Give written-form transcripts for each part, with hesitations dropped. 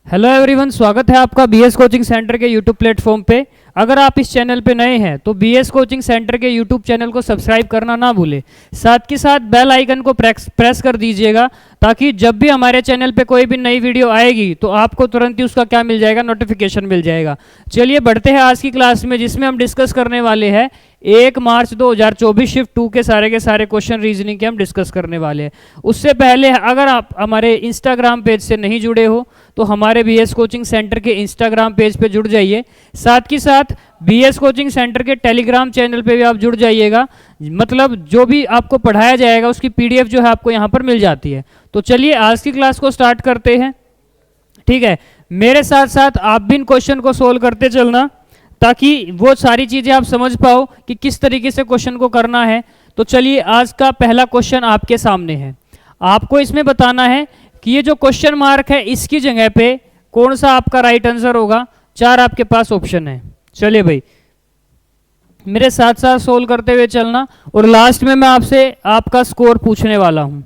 Hello everyone, स्वागत है आपका बीएस कोचिंग सेंटर के यूट्यूब प्लेटफॉर्म पे। अगर आप इस चैनल पे नए हैं तो बीएस कोचिंग सेंटर के यूट्यूब चैनल को सब्सक्राइब करना ना भूलें। साथ के साथ बेल आइकन को प्रेस कर दीजिएगा ताकि जब भी हमारे चैनल पे कोई भी नई वीडियो आएगी तो आपको तुरंत ही उसका क्या मिल जाएगा, नोटिफिकेशन मिल जाएगा। चलिए बढ़ते हैं आज की क्लास में, जिसमें हम डिस्कस करने वाले हैं 1 मार्च 2024 शिफ्ट 2 के सारे क्वेश्चन रीजनिंग के हम डिस्कस करने वाले हैं। उससे पहले अगर आप हमारे इंस्टाग्राम पेज से नहीं जुड़े हो तो हमारे बीएस कोचिंग सेंटर के इंस्टाग्राम पेज पे जुड़ जाइए। साथ ही साथ बीएस कोचिंग सेंटर के टेलीग्राम चैनल पे भी आप जुड़ जाइएगा। मतलब जो भी आपको पढ़ाया जाएगा उसकी पीडीएफ जो है आपको यहाँ पर मिल जाती है। तो चलिए आज की क्लास को स्टार्ट करते हैं। ठीक है, मेरे साथ साथ आप भी इन क्वेश्चन को सोल्व करते चलना ताकि वो सारी चीजें आप समझ पाओ कि किस तरीके से क्वेश्चन को करना है। तो चलिए आज का पहला क्वेश्चन आपके सामने है। आपको इसमें बताना है कि ये जो क्वेश्चन मार्क है इसकी जगह पे कौन सा आपका राइट आंसर होगा। 4 आपके पास ऑप्शन है। चलिए भाई मेरे साथ साथ सोल्व करते हुए चलना और लास्ट में मैं आपसे आपका स्कोर पूछने वाला हूं।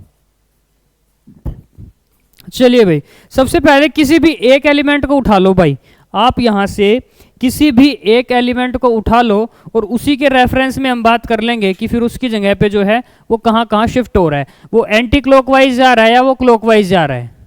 चलिए भाई सबसे पहले किसी भी एक एलिमेंट को उठा लो। भाई आप यहां से किसी भी एक एलिमेंट को उठा लो और उसी के रेफरेंस में हम बात कर लेंगे कि फिर उसकी जगह पे जो है वो कहां कहां शिफ्ट हो रहा है, वो एंटी क्लॉकवाइज जा रहा है या वो क्लॉकवाइज जा रहा है।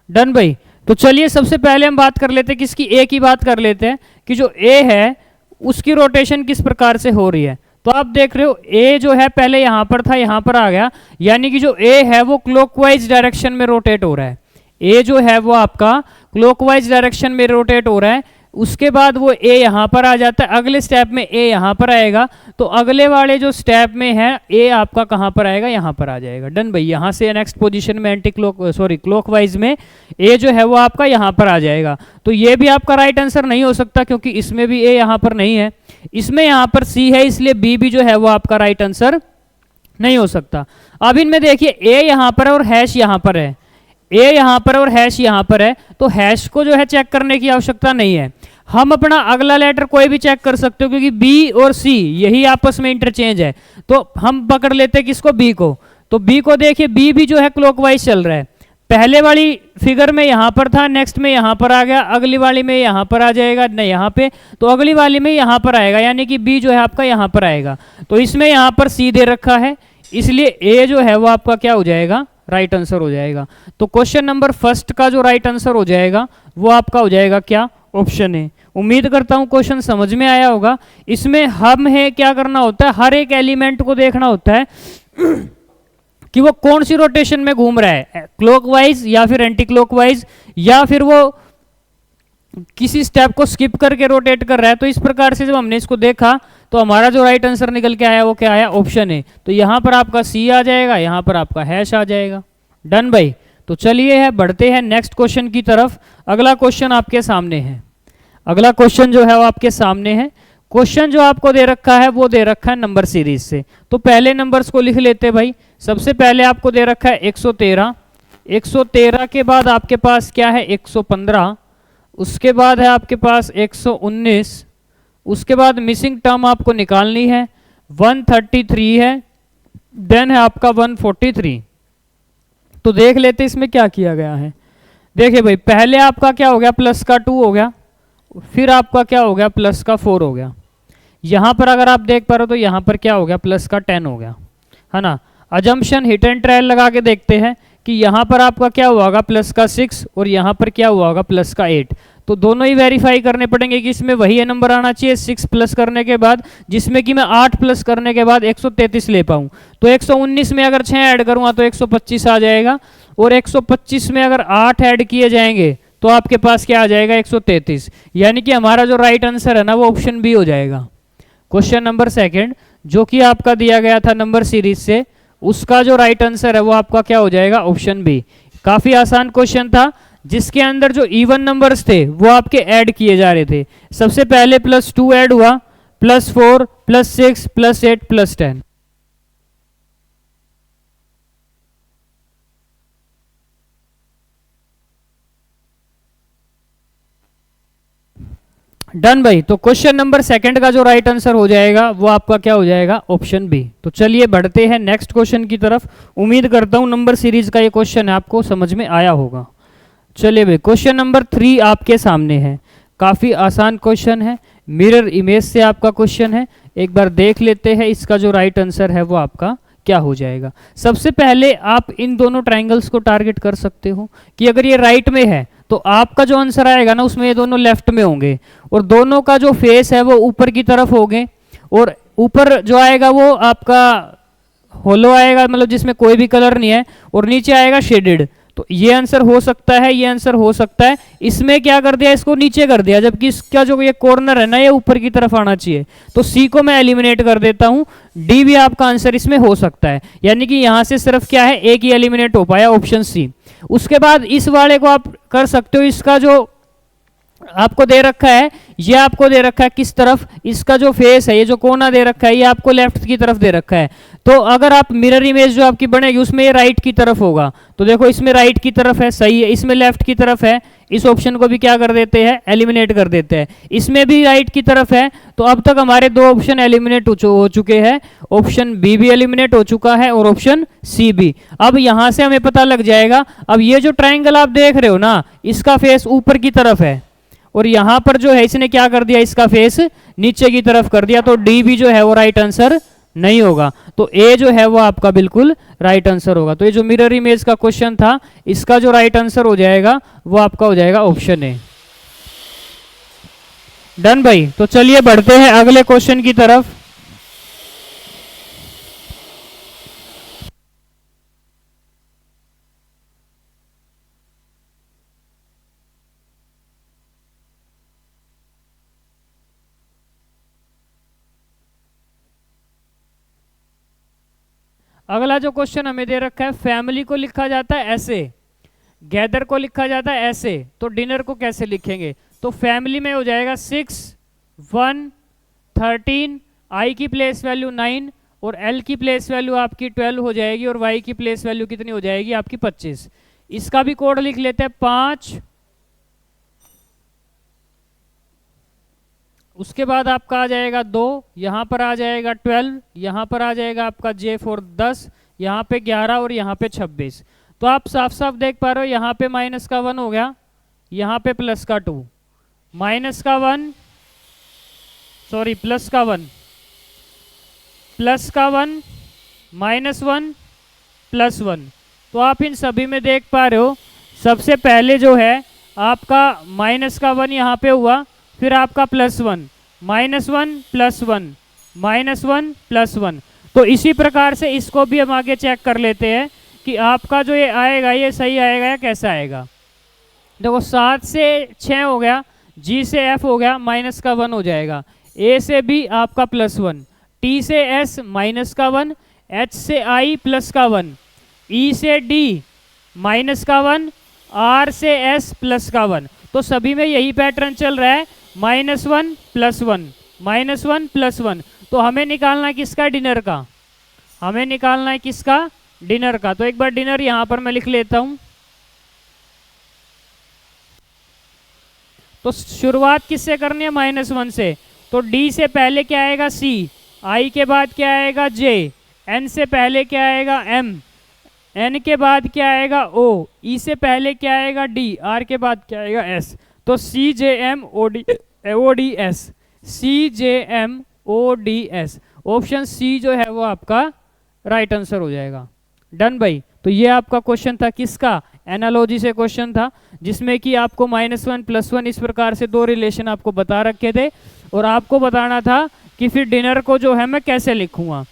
डन भाई। तो चलिए सबसे पहले हम बात कर लेते हैं किसकी, ए की बात कर लेते हैं कि जो ए है उसकी रोटेशन किस प्रकार से हो रही है। तो आप देख रहे हो ए जो है पहले यहां पर था, यहां पर आ गया, यानी कि जो ए है वो क्लॉकवाइज डायरेक्शन में रोटेट हो रहा है। ए जो है वो आपका क्लॉकवाइज डायरेक्शन में रोटेट हो रहा है। उसके बाद वो ए यहां पर आ जाता है, अगले स्टेप में ए यहां पर आएगा। तो अगले वाले जो स्टेप में है ए आपका कहां पर आएगा, यहां पर आ जाएगा। डन भाई, यहां से नेक्स्ट पोजीशन में क्लॉकवाइज में ए जो है वो आपका यहां पर आ जाएगा। तो ये भी आपका राइट आंसर नहीं हो सकता क्योंकि इसमें भी ए यहां पर नहीं है, इसमें यहां पर सी है, इसलिए बी भी जो है वो आपका राइट आंसर नहीं हो सकता। अब इनमें देखिए ए यहां पर है और हैश यहां पर है, ए यहां पर और हैश यहां पर है, तो हैश को जो है चेक करने की आवश्यकता नहीं है। हम अपना अगला लेटर कोई भी चेक कर सकते हो क्योंकि बी और सी यही आपस में इंटरचेंज है। तो हम पकड़ लेते हैं किसको, बी को। तो बी को देखिए, बी भी जो है क्लॉकवाइज चल रहा है। पहले वाली फिगर में यहां पर था, नेक्स्ट में यहां पर आ गया, अगली वाली में यहां पर आ जाएगा, नहीं यहां पे, तो अगली वाली में यहां पर आएगा, यानी कि बी जो है आपका यहां पर आएगा। तो इसमें यहां पर सी दे रखा है, इसलिए ए जो है वो आपका क्या हो जाएगा, राइट आंसर हो जाएगा। तो क्वेश्चन नंबर फर्स्ट का जो राइट आंसर हो जाएगा वो आपका हो जाएगा क्या, ऑप्शन ए। उम्मीद करता हूं क्वेश्चन समझ में आया होगा। इसमें हम है क्या करना होता है, हर एक एलिमेंट को देखना होता है कि वो कौन सी रोटेशन में घूम रहा है, क्लॉकवाइज या फिर एंटी क्लॉकवाइज, या फिर वो किसी स्टेप को स्किप करके रोटेट कर रहा है। तो इस प्रकार से जब हमने इसको देखा तो हमारा जो राइट आंसर निकल के आया वो क्या आया, ऑप्शन ए। तो यहां पर आपका सी आ जाएगा, यहां पर आपका हैश आ जाएगा। डन भाई। तो चलिए है बढ़ते हैं नेक्स्ट क्वेश्चन की तरफ। अगला क्वेश्चन आपके सामने है, अगला क्वेश्चन जो है वो आपके सामने है। क्वेश्चन जो आपको दे रखा है वो दे रखा है नंबर सीरीज से। तो पहले नंबर्स को लिख लेते भाई। सबसे पहले आपको दे रखा है 113, 113 के बाद आपके पास क्या है 115, उसके बाद है आपके पास 119, उसके बाद मिसिंग टर्म आपको निकालनी है 133 है, देन है आपका 143। तो देख लेते इसमें क्या किया गया है। देखिए भाई पहले आपका क्या हो गया, प्लस का 2 हो गया, फिर आपका क्या हो गया, प्लस का 4 हो गया। यहां पर अगर आप देख पा रहे हो तो यहां पर क्या हो गया, प्लस का 10 हो गया, है ना। अजम्पशन हिट एंड ट्रायल लगा के देखते हैं कि यहां पर आपका क्या हुआ होगा, प्लस का 6 और यहां पर क्या हुआ होगा, प्लस का 8। तो दोनों ही वेरीफाई करने पड़ेंगे कि इसमें वही नंबर आना चाहिए 6 प्लस करने के बाद, जिसमें कि मैं 8 प्लस करने के बाद 133 ले पाऊं। तो 119 में अगर 6 ऐड करूंगा तो 125 आ जाएगा, और 125 में अगर 8 ऐड किए जाएंगे तो आपके पास क्या आ जाएगा, 133। यानी कि हमारा जो राइट आंसर है ना वो ऑप्शन बी हो जाएगा। क्वेश्चन नंबर सेकंड जो कि आपका दिया गया था नंबर सीरीज से, उसका जो राइट आंसर है वो आपका क्या हो जाएगा, ऑप्शन बी। काफी आसान क्वेश्चन था जिसके अंदर जो इवन नंबर्स थे वो आपके ऐड किए जा रहे थे। सबसे पहले +2 ऐड हुआ, +4, +6, +8, +10। डन भाई। तो क्वेश्चन नंबर सेकंड का जो राइट आंसर हो जाएगा वो आपका क्या हो जाएगा, ऑप्शन बी। तो चलिए बढ़ते हैं नेक्स्ट क्वेश्चन की तरफ। उम्मीद करता हूं नंबर सीरीज का ये क्वेश्चन है आपको समझ में आया होगा। चलिए भाई, क्वेश्चन नंबर 3 आपके सामने है। काफ़ी आसान क्वेश्चन है, मिरर इमेज से आपका क्वेश्चन है। एक बार देख लेते हैं इसका जो राइट आंसर है वो आपका क्या हो जाएगा। सबसे पहले आप इन दोनों ट्राइंगल्स को टारगेट कर सकते हो कि अगर ये राइट में है तो आपका जो आंसर आएगा ना उसमें ये दोनों लेफ्ट में होंगे, और दोनों का जो फेस है वो ऊपर की तरफ होंगे, और ऊपर जो आएगा वो आपका होलो आएगा, मतलब जिसमें कोई भी कलर नहीं है, और नीचे आएगा शेडेड। तो ये आंसर हो सकता है, ये आंसर हो सकता है। इसमें क्या कर दिया, इसको नीचे कर दिया, जबकि इसका जो ये कॉर्नर है ना ये ऊपर की तरफ आना चाहिए। तो सी को मैं एलिमिनेट कर देता हूं, डी भी आपका आंसर इसमें हो सकता है। यानी कि यहां से सिर्फ क्या है, एक ही एलिमिनेट हो पाया, ऑप्शन सी। उसके बाद इस वाले को आप कर सकते हो, इसका जो आपको दे रखा है, ये आपको दे रखा है किस तरफ, इसका जो फेस है, ये जो कोना दे रखा है ये आपको लेफ्ट की तरफ दे रखा है। तो अगर आप मिरर इमेज जो आपकी बनेगी उसमें ये राइट की तरफ होगा। तो देखो इसमें राइट की तरफ है, सही है। इसमें लेफ्ट की तरफ है, इस ऑप्शन को भी क्या कर देते हैं, एलिमिनेट कर देते हैं। इसमें भी राइट की तरफ है। तो अब तक हमारे दो ऑप्शन एलिमिनेट हो चुके हैं। ऑप्शन बी भी एलिमिनेट हो चुका है और ऑप्शन सी भी। अब यहां से हमें पता लग जाएगा, अब ये जो ट्राइंगल आप देख रहे हो ना, इसका फेस ऊपर की तरफ है, और यहां पर जो है इसने क्या कर दिया, इसका फेस नीचे की तरफ कर दिया। तो डी भी जो है वो राइट आंसर नहीं होगा। तो ए जो है वो आपका बिल्कुल राइट आंसर होगा। तो ये जो मिरर इमेज का क्वेश्चन था, इसका जो राइट आंसर हो जाएगा वो आपका हो जाएगा ऑप्शन ए। डन भाई। तो चलिए बढ़ते हैं अगले क्वेश्चन की तरफ। अगला जो क्वेश्चन हमें दे रखा है, फैमिली को लिखा जाता है ऐसे, गैदर को लिखा जाता है ऐसे, तो डिनर को कैसे लिखेंगे। तो फैमिली में हो जाएगा 6, 1, 13, आई की प्लेस वैल्यू 9, और एल की प्लेस वैल्यू आपकी 12 हो जाएगी, और वाई की प्लेस वैल्यू कितनी हो जाएगी आपकी 25। इसका भी कोड लिख लेते हैं 5। उसके बाद आपका आ जाएगा 2, यहाँ पर आ जाएगा 12, यहाँ पर आ जाएगा आपका J फॉर 10, यहाँ पे 11 और यहाँ पे 26। तो आप साफ साफ देख पा रहे हो, यहाँ पे माइनस का 1 हो गया, यहाँ पे प्लस का 2, माइनस का 1, सॉरी प्लस का 1, प्लस का 1, -1, +1। तो आप इन सभी में देख पा रहे हो, सबसे पहले जो है आपका माइनस का 1 यहाँ पे हुआ, फिर आपका +1, -1, +1, -1, +1। तो इसी प्रकार से इसको भी हम आगे चेक कर लेते हैं कि आपका जो ये आएगा ये सही आएगा या कैसा आएगा। देखो 7 से 6 हो गया, G से F हो गया, माइनस का 1 हो जाएगा, A से B आपका +1, T से S माइनस का 1, H से I प्लस का 1, E से D माइनस का 1, R से S प्लस का 1। तो सभी में यही पैटर्न चल रहा है, -1, +1, -1, +1। तो हमें निकालना है किसका, डिनर का, हमें निकालना है किसका, डिनर का। तो एक बार डिनर यहां पर मैं लिख लेता हूं। तो शुरुआत किससे करनी है, -1 से। तो D से पहले क्या आएगा, C, I के बाद क्या आएगा, J, N से पहले क्या आएगा, M, N के बाद क्या आएगा, O, E से पहले क्या आएगा, D, R के बाद क्या आएगा, S। तो CJMODS, CJMODS, ऑप्शन सी जो है वो आपका राइट आंसर हो जाएगा। डन भाई। तो ये आपका क्वेश्चन था किसका, एनालॉजी से क्वेश्चन था, जिसमें कि आपको -1, +1 इस प्रकार से दो रिलेशन आपको बता रखे थे, और आपको बताना था कि फिर डिनर को जो है मैं कैसे लिखूंगा।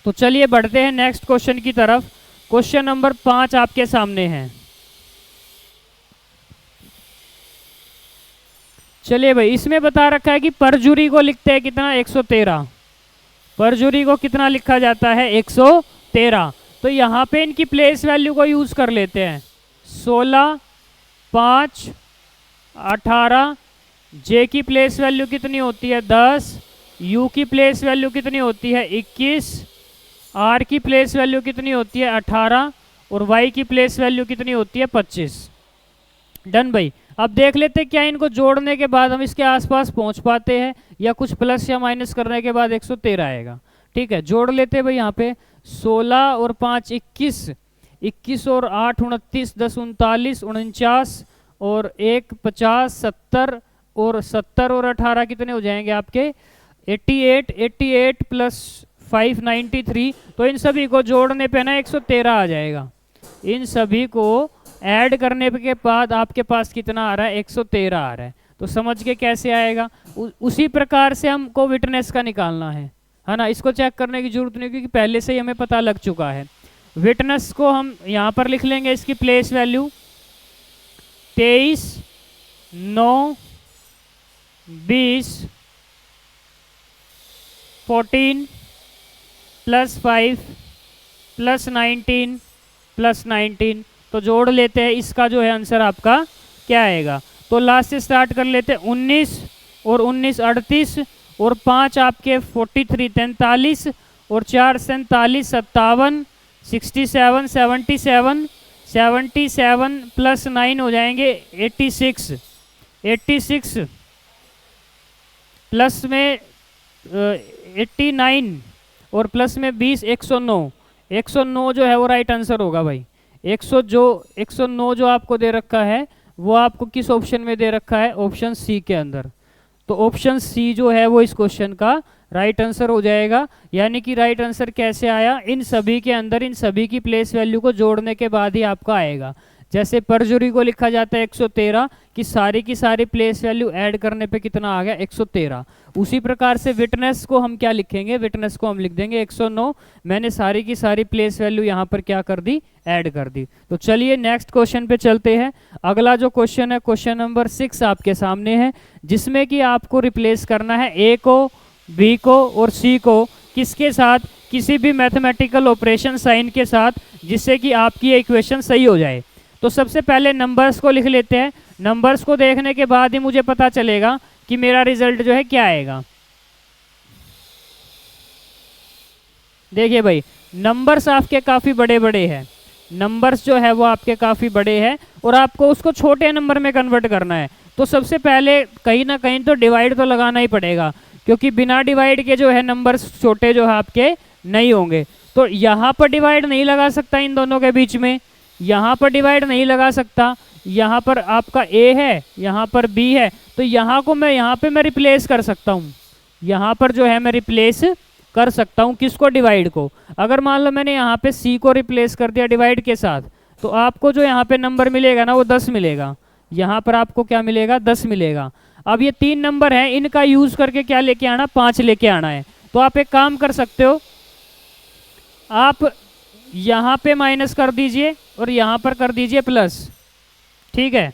तो चलिए बढ़ते हैं नेक्स्ट क्वेश्चन की तरफ। क्वेश्चन नंबर 5 आपके सामने है। चलिए भाई, इसमें बता रखा है कि परजुरी को लिखते हैं कितना, 113। परजुरी को कितना लिखा जाता है, 113। तो यहाँ पे इनकी प्लेस वैल्यू को यूज कर लेते हैं, 16, 5, 18। जे की प्लेस वैल्यू कितनी होती है, 10। यू की प्लेस वैल्यू कितनी होती है, 21। आर की प्लेस वैल्यू कितनी होती है, 18। और वाई की प्लेस वैल्यू कितनी होती है, 25। डन भाई। अब देख लेते हैं क्या इनको जोड़ने के बाद हम इसके आसपास पहुंच पाते हैं, या कुछ प्लस या माइनस करने के बाद 113 आएगा। ठीक है, जोड़ लेते हैं भाई। यहाँ पे 16 और 5 21, 21 और 8 29, 10 39, 49 और 1 50, 70 और 70 और 18 कितने हो जाएंगे आपके 88, 88 प्लस 5 93। तो इन सभी को जोड़ने पे ना 113 आ जाएगा। इन सभी को ऐड करने के बाद आपके पास कितना आ रहा है, 113 आ रहा है। तो समझ के कैसे आएगा, उसी प्रकार से हमको विटनेस का निकालना है ना। इसको चेक करने की जरूरत नहीं क्योंकि पहले से ही हमें पता लग चुका है। विटनेस को हम यहाँ पर लिख लेंगे, इसकी place value 23, 9, 20, 14 plus 5 plus 19 plus 19। तो जोड़ लेते हैं, इसका जो है आंसर आपका क्या आएगा। तो लास्ट से स्टार्ट कर लेते हैं, 19 और 19 38 और 5 आपके 43 43 और 4 47 57 67 77 77 प्लस 9 हो जाएंगे 86 86 प्लस में 89 और प्लस में 20 109। 109 जो है वो राइट आंसर होगा भाई। 109 जो आपको दे रखा है वो आपको किस ऑप्शन में दे रखा है, ऑप्शन सी के अंदर। तो ऑप्शन सी जो है वो इस क्वेश्चन का राइट आंसर हो जाएगा। यानी कि राइट आंसर कैसे आया, इन सभी के अंदर इन सभी की प्लेस वैल्यू को जोड़ने के बाद ही आपका आएगा। जैसे परजुरी को लिखा जाता है 113 कि सारी की सारी प्लेस वैल्यू ऐड करने पे कितना आ गया 113। उसी प्रकार से विटनेस को हम क्या लिखेंगे, विटनेस को हम लिख देंगे 109। मैंने सारी की सारी प्लेस वैल्यू यहाँ पर क्या कर दी, ऐड कर दी। तो चलिए नेक्स्ट क्वेश्चन पे चलते हैं। अगला जो क्वेश्चन है क्वेश्चन नंबर 6 आपके सामने है, जिसमें कि आपको रिप्लेस करना है ए को, बी को और सी को किसके साथ, किसी भी मैथमेटिकल ऑपरेशन साइन के साथ, जिससे कि आपकी इक्वेशन सही हो जाए। तो सबसे पहले नंबर्स को लिख लेते हैं। नंबर्स को देखने के बाद ही मुझे पता चलेगा कि मेरा रिजल्ट जो है क्या आएगा। देखिए भाई, नंबर्स आपके काफ़ी बड़े बड़े हैं, नंबर्स जो है वो आपके काफ़ी बड़े हैं और आपको उसको छोटे नंबर में कन्वर्ट करना है। तो सबसे पहले कहीं ना कहीं तो डिवाइड तो लगाना ही पड़ेगा, क्योंकि बिना डिवाइड के जो है नंबर्स छोटे जो है आपके नहीं होंगे। तो यहाँ पर डिवाइड नहीं लगा सकता इन दोनों के बीच में, यहाँ पर डिवाइड नहीं लगा सकता, यहाँ पर आपका ए है, यहाँ पर बी है, तो यहाँ को मैं यहाँ पे मैं रिप्लेस कर सकता हूँ। यहाँ पर जो है मैं रिप्लेस कर सकता हूँ किसको, डिवाइड को। अगर मान लो मैंने यहाँ पे सी को रिप्लेस कर दिया डिवाइड के साथ, तो आपको जो यहाँ पे नंबर मिलेगा ना वो 10 मिलेगा। यहाँ पर आपको क्या मिलेगा, 10 मिलेगा। अब ये 3 नंबर हैं, इनका यूज करके क्या लेके आना, 5 लेके आना है। तो आप एक काम कर सकते हो, आप यहाँ पे माइनस कर दीजिए और यहाँ पर कर दीजिए प्लस। ठीक है,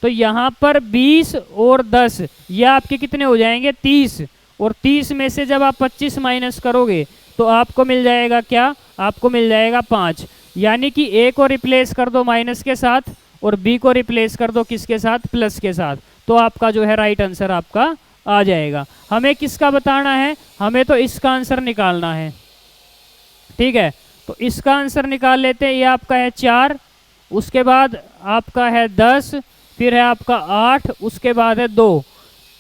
तो यहाँ पर 20 और 10 ये आपके कितने हो जाएंगे, 30। और 30 में से जब आप 25 माइनस करोगे तो आपको मिल जाएगा क्या, आपको मिल जाएगा 5। यानी कि ए को रिप्लेस कर दो माइनस के साथ और बी को रिप्लेस कर दो किसके साथ, प्लस के साथ। तो आपका जो है राइट आंसर आपका आ जाएगा। हमें किसका बताना है, हमें तो इसका आंसर निकालना है। ठीक है, तो इसका आंसर निकाल लेते हैं। ये आपका है 4, उसके बाद आपका है 10, फिर है आपका 8, उसके बाद है 2।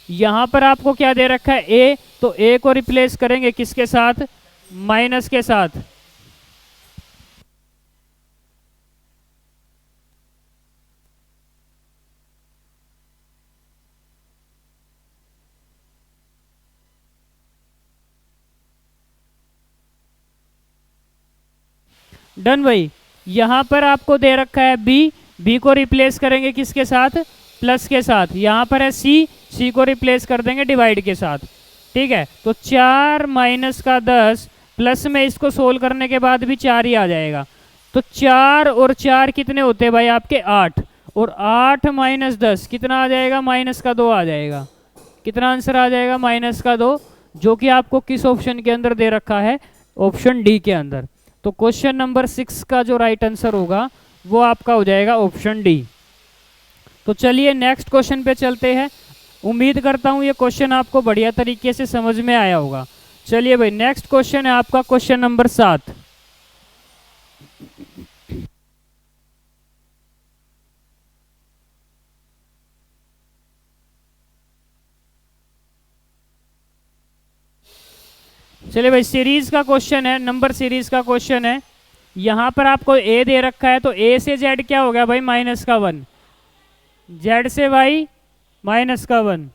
यहाँ पर आपको क्या दे रखा है, ए, तो ए को रिप्लेस करेंगे किसके साथ, माइनस के साथ। डन भाई। यहाँ पर आपको दे रखा है बी, बी को रिप्लेस करेंगे किसके साथ, प्लस के साथ। यहाँ पर है सी, सी को रिप्लेस कर देंगे डिवाइड के साथ। ठीक है, तो 4 माइनस का 10 प्लस में इसको सोल्व करने के बाद भी 4 ही आ जाएगा। तो 4 और 4 कितने होते हैं भाई आपके 8, और 8 माइनस 10 कितना आ जाएगा, माइनस का 2 आ जाएगा। कितना आंसर आ जाएगा, माइनस का 2, जो कि आपको किस ऑप्शन के अंदर दे रखा है, ऑप्शन डी के अंदर। तो क्वेश्चन नंबर 6 का जो राइट आंसर होगा वो आपका हो जाएगा ऑप्शन डी। तो चलिए नेक्स्ट क्वेश्चन पे चलते हैं। उम्मीद करता हूँ ये क्वेश्चन आपको बढ़िया तरीके से समझ में आया होगा। चलिए भाई, नेक्स्ट क्वेश्चन है आपका क्वेश्चन नंबर 7। चलिए भाई, सीरीज का क्वेश्चन है, नंबर सीरीज का क्वेश्चन है। यहाँ पर आपको ए दे रखा है, तो ए से जेड क्या हो गया भाई, -1, जेड से वाई -1,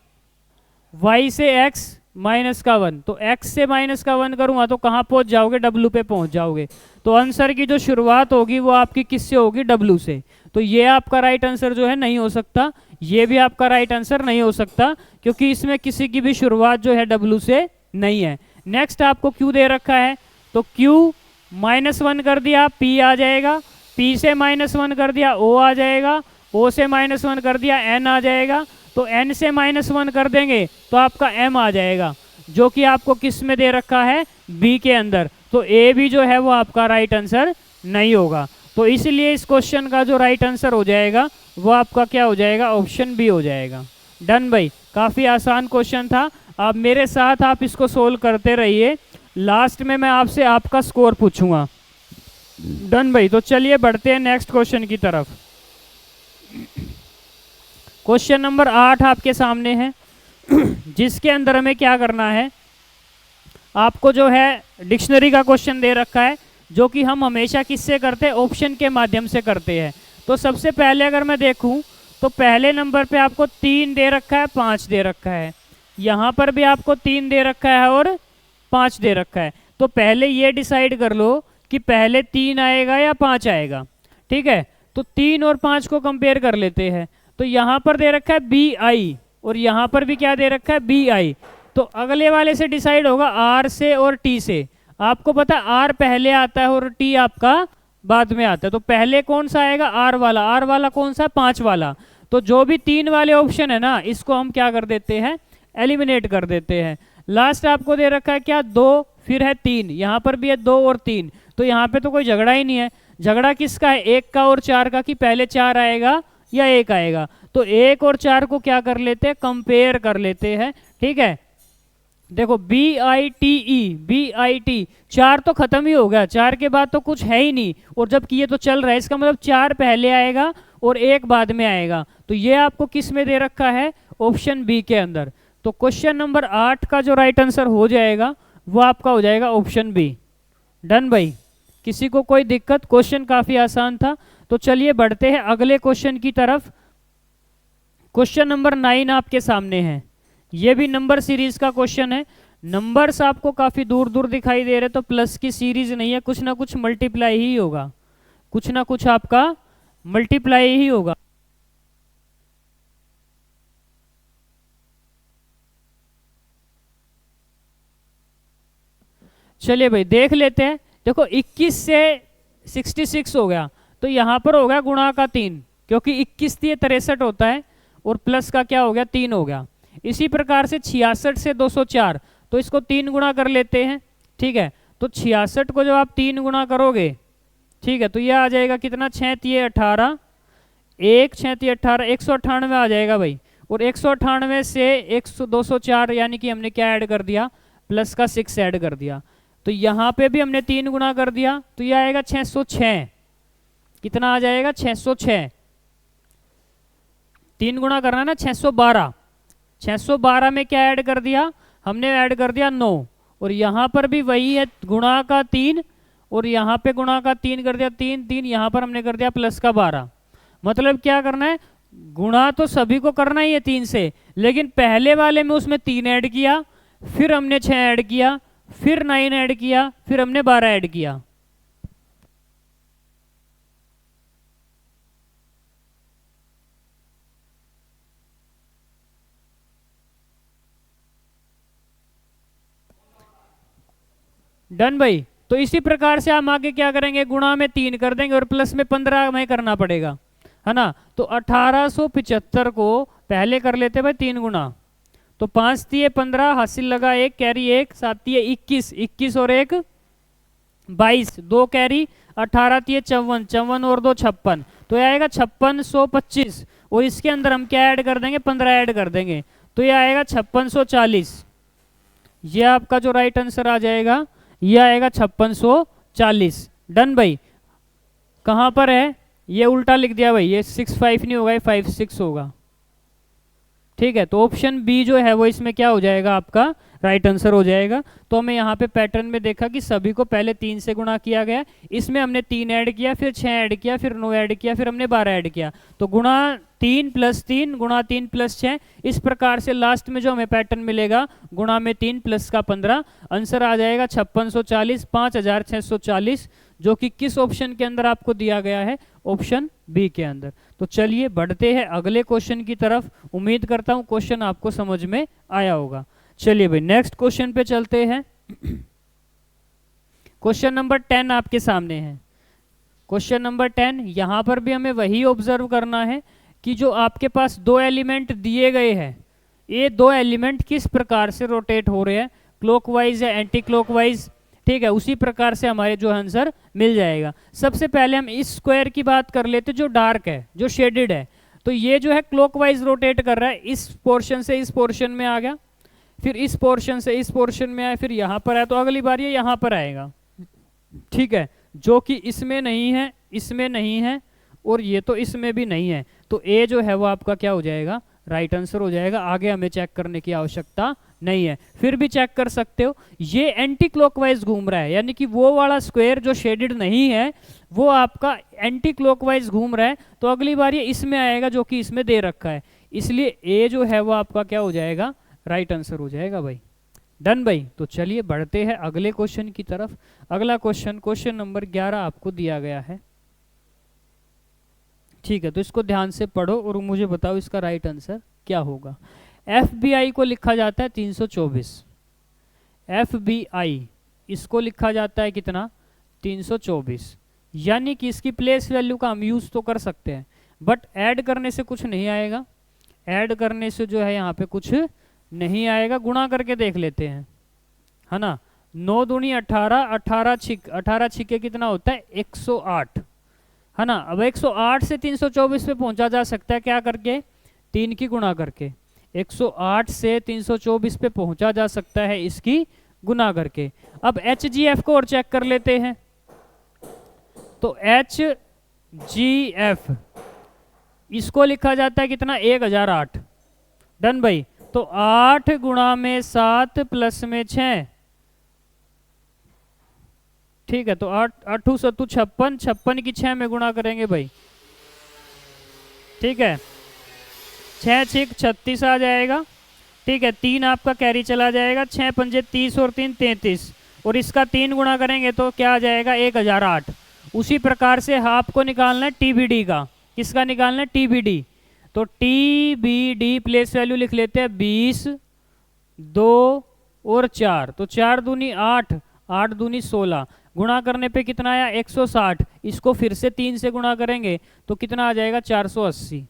वाई से एक्स -1, तो एक्स से -1 करूँगा तो कहाँ पहुँच जाओगे, डब्लू पे पहुँच जाओगे। तो आंसर की जो शुरुआत होगी वो आपकी किससे होगी, डब्लू से। तो ये आपका राइट आंसर जो है नहीं हो सकता, ये भी आपका राइट आंसर नहीं हो सकता, क्योंकि इसमें किसी की भी शुरुआत जो है डब्लू से नहीं है। नेक्स्ट आपको क्यू दे रखा है, तो क्यू -1 कर दिया, पी आ जाएगा, पी से -1 कर दिया, ओ आ जाएगा, ओ से -1 कर दिया, एन आ जाएगा, तो एन से -1 कर देंगे तो आपका एम आ जाएगा, जो कि आपको किस में दे रखा है, बी के अंदर। तो ए भी जो है वो आपका राइट आंसर नहीं होगा। तो इसलिए इस क्वेश्चन का जो राइट आंसर हो जाएगा वो आपका क्या हो जाएगा, ऑप्शन बी हो जाएगा। डन भाई, काफ़ी आसान क्वेश्चन था। आप मेरे साथ आप इसको सोल्व करते रहिए, लास्ट में मैं आपसे आपका स्कोर पूछूंगा। डन भाई, तो चलिए बढ़ते हैं नेक्स्ट क्वेश्चन की तरफ। क्वेश्चन नंबर 8 आपके सामने है, जिसके अंदर हमें क्या करना है, आपको जो है डिक्शनरी का क्वेश्चन दे रखा है, जो कि हम हमेशा किससे करते हैं, ऑप्शन के माध्यम से करते हैं। तो सबसे पहले अगर मैं देखूं तो पहले नंबर पे आपको 3 दे रखा है, 5 दे रखा है, यहाँ पर भी आपको 3 दे रखा है और 5 दे रखा है। तो पहले ये डिसाइड कर लो कि पहले 3 आएगा या 5 आएगा। ठीक है, तो 3 और 5 को कंपेयर कर लेते हैं। तो यहाँ पर दे रखा है बी आई और यहाँ पर भी क्या दे रखा है, बी आई। तो अगले वाले से डिसाइड होगा आर से और टी से। आपको पता है आर पहले आता है और टी आपका बाद में आता है। तो पहले कौन सा आएगा, आर वाला। आर वाला कौन सा, 5 वाला। तो जो भी 3 वाले ऑप्शन है ना, इसको हम क्या कर देते हैं, एलिमिनेट कर देते हैं। लास्ट आपको दे रखा है क्या, 2, फिर है 3, यहाँ पर भी है 2 और 3। तो यहाँ पे तो कोई झगड़ा ही नहीं है। झगड़ा किसका है, 1 का और 4 का, कि पहले 4 आएगा या 1 आएगा। तो 1 और 4 को क्या कर लेते हैं, कंपेयर कर लेते हैं। ठीक है, देखो BITE, BIT, 4 तो खत्म ही हो गया, 4 के बाद तो कुछ है ही नहीं, और जबकि ये तो चल रहा है, इसका मतलब 4 पहले आएगा और 1 बाद में आएगा। तो ये आपको किस में दे रखा है, ऑप्शन बी के अंदर। तो क्वेश्चन नंबर 8 का जो राइट आंसर हो जाएगा वो आपका हो जाएगा ऑप्शन बी। डन भाई, किसी को कोई दिक्कत, क्वेश्चन काफी आसान था। तो चलिए बढ़ते हैं अगले क्वेश्चन की तरफ। क्वेश्चन नंबर 9 आपके सामने है, ये भी नंबर सीरीज का क्वेश्चन है। नंबर्स आपको काफी दूर दूर दिखाई दे रहे, तो प्लस की सीरीज नहीं है, कुछ ना कुछ मल्टीप्लाई ही होगा, कुछ ना कुछ आपका मल्टीप्लाई ही होगा। चलिए भाई देख लेते हैं। देखो 21 से 66 हो गया, तो यहाँ पर हो गया गुणा का 3, क्योंकि 21 दिए 63 होता है और प्लस का क्या हो गया, 3 हो गया। इसी प्रकार से 66 से 204, तो इसको 3 गुणा कर लेते हैं। ठीक है, तो 66 को जब आप 3 गुणा करोगे, ठीक है, तो यह आ जाएगा कितना, 6 तिये 18, 1 6 तिये 18, 198 आ जाएगा भाई। और 198 से 204 यानी कि हमने क्या ऐड कर दिया, प्लस का 6 ऐड कर दिया। तो यहाँ पे भी हमने 3 गुणा कर दिया, तो यह आएगा 606। कितना आ जाएगा, 606। 3 गुणा करना ना, 612। 612 में क्या ऐड कर दिया हमने, ऐड कर दिया 9। और यहाँ पर भी वही है, गुणा का 3, और यहाँ पे गुणा का 3 कर दिया, 3 3, यहाँ पर हमने कर दिया प्लस का 12। मतलब क्या करना है, गुणा तो सभी को करना ही है 3 से, लेकिन पहले वाले में उसमें 3 ऐड किया, फिर हमने 6 ऐड किया, फिर 9 ऐड किया, फिर हमने 12 ऐड किया। डन भाई, तो इसी प्रकार से हम आगे क्या करेंगे, गुणा में 3 कर देंगे और प्लस में 15 हमें करना पड़ेगा, है ना। तो 1875 को पहले कर लेते भाई 3 गुणा, तो 5 तिये 15, हासिल लगा 1, कैरी 1, 7 तिये 21, 21 और 1 22, 2 कैरी, 18 तिये 54, 54 और 2 56, तो यह आएगा 5625। और इसके अंदर हम क्या ऐड कर देंगे, 15 ऐड कर देंगे, तो यह आएगा 5640। ये आपका जो राइट आंसर आ जाएगा, यह आएगा 5640। डन भाई, कहाँ पर है, ये उल्टा लिख दिया भाई, ये 65 नहीं होगा, ये 56 होगा। ठीक है, तो ऑप्शन बी जो है वो इसमें क्या हो जाएगा, आपका राइट आंसर हो जाएगा। तो हमें यहाँ पे पैटर्न में देखा कि सभी को पहले 3 से गुणा किया गया, इसमें हमने 3 ऐड किया, फिर 6 ऐड किया, फिर 9 ऐड किया, फिर हमने 12 ऐड किया, तो गुणा 3 + 3 गुणा 3 + 6, इस प्रकार से लास्ट में जो हमें पैटर्न मिलेगा गुणा में 3 प्लस का 15, आंसर आ जाएगा 5640, 5640, जो कि किस ऑप्शन के अंदर आपको दिया गया है, ऑप्शन बी के अंदर। तो चलिए बढ़ते हैं अगले क्वेश्चन की तरफ। उम्मीद करता हूं क्वेश्चन आपको समझ में आया होगा। चलिए भाई नेक्स्ट क्वेश्चन पे चलते हैं। क्वेश्चन नंबर 10 आपके सामने है। क्वेश्चन नंबर 10, यहां पर भी हमें वही ऑब्जर्व करना है कि जो आपके पास 2 एलिमेंट दिए गए हैं, ये 2 एलिमेंट किस प्रकार से रोटेट हो रहे हैं, क्लॉकवाइज या एंटी क्लॉकवाइज, ठीक है, उसी प्रकार से हमारे जो आंसर मिल जाएगा। सबसे पहले हम इस स्क्वायर की बात कर लेते जो डार्क है, जो शेडेड है, तो ये जो है क्लॉकवाइज रोटेट कर रहा है, इस पोर्शन से इस पोर्शन में आ गया, फिर इस पोर्शन से इस पोर्शन में आया, फिर यहाँ पर आया, तो अगली बार ये यहाँ पर आएगा, ठीक है, जो कि इसमें नहीं है, इसमें नहीं है, और ये तो इसमें भी नहीं है, तो ए जो है वो आपका क्या हो जाएगा, राइट आंसर हो जाएगा। आगे हमें चेक करने की आवश्यकता नहीं है, फिर भी चेक कर सकते हो, ये एंटी क्लॉकवाइज घूम रहा है, यानी कि वो वाला स्क्वायर जो शेडेड नहीं है वो आपका एंटी क्लॉकवाइज घूम रहा है, तो अगली बार ये इसमें आएगा जो कि इसमें दे रखा है, इसलिए ए जो है वो आपका क्या हो जाएगा, राइट आंसर हो जाएगा भाई। डन भाई। तो चलिए बढ़ते हैं अगले क्वेश्चन की तरफ। अगला क्वेश्चन, क्वेश्चन नंबर 11 आपको दिया गया है, ठीक है, तो इसको ध्यान से पढ़ो और मुझे बताओ इसका राइट आंसर क्या होगा। FBI को लिखा जाता है 324, FBI इसको लिखा जाता है कितना, 324, यानी कि इसकी प्लेस वैल्यू का हम यूज तो कर सकते हैं, बट ऐड करने से कुछ नहीं आएगा, ऐड करने से जो है यहाँ पे कुछ नहीं आएगा, गुणा करके देख लेते हैं, है ना, 9 दूनी 18, 18 छिके कितना होता है 108, है ना। अब 108 से 324 पे पहुंचा जा सकता है क्या करके, 3 की गुणा करके, 108 से 324 पे पहुंचा जा सकता है इसकी गुना करके। अब HGF को और चेक कर लेते हैं, तो HGF इसको लिखा जाता है कितना, 1008। डन भाई। तो 8 गुणा में 7 प्लस में 6, ठीक है, तो 8 8 7 56, 56 की 6 में गुणा करेंगे भाई, ठीक है, 6 6 36 आ जाएगा, ठीक है, 3 आपका कैरी चला जाएगा, 6 पंजे 30 और 3 33, और इसका 3 गुणा करेंगे तो क्या आ जाएगा 1008। उसी प्रकार से आपको निकालना है TBD का, किसका निकालना है, TBD। तो TBD प्लेस वैल्यू लिख लेते हैं 20, 2 और 4, तो 4 दूनी 8, 8 दूनी 16, गुणा करने पे कितना आया 160, इसको फिर से 3 से गुणा करेंगे तो कितना आ जाएगा 480,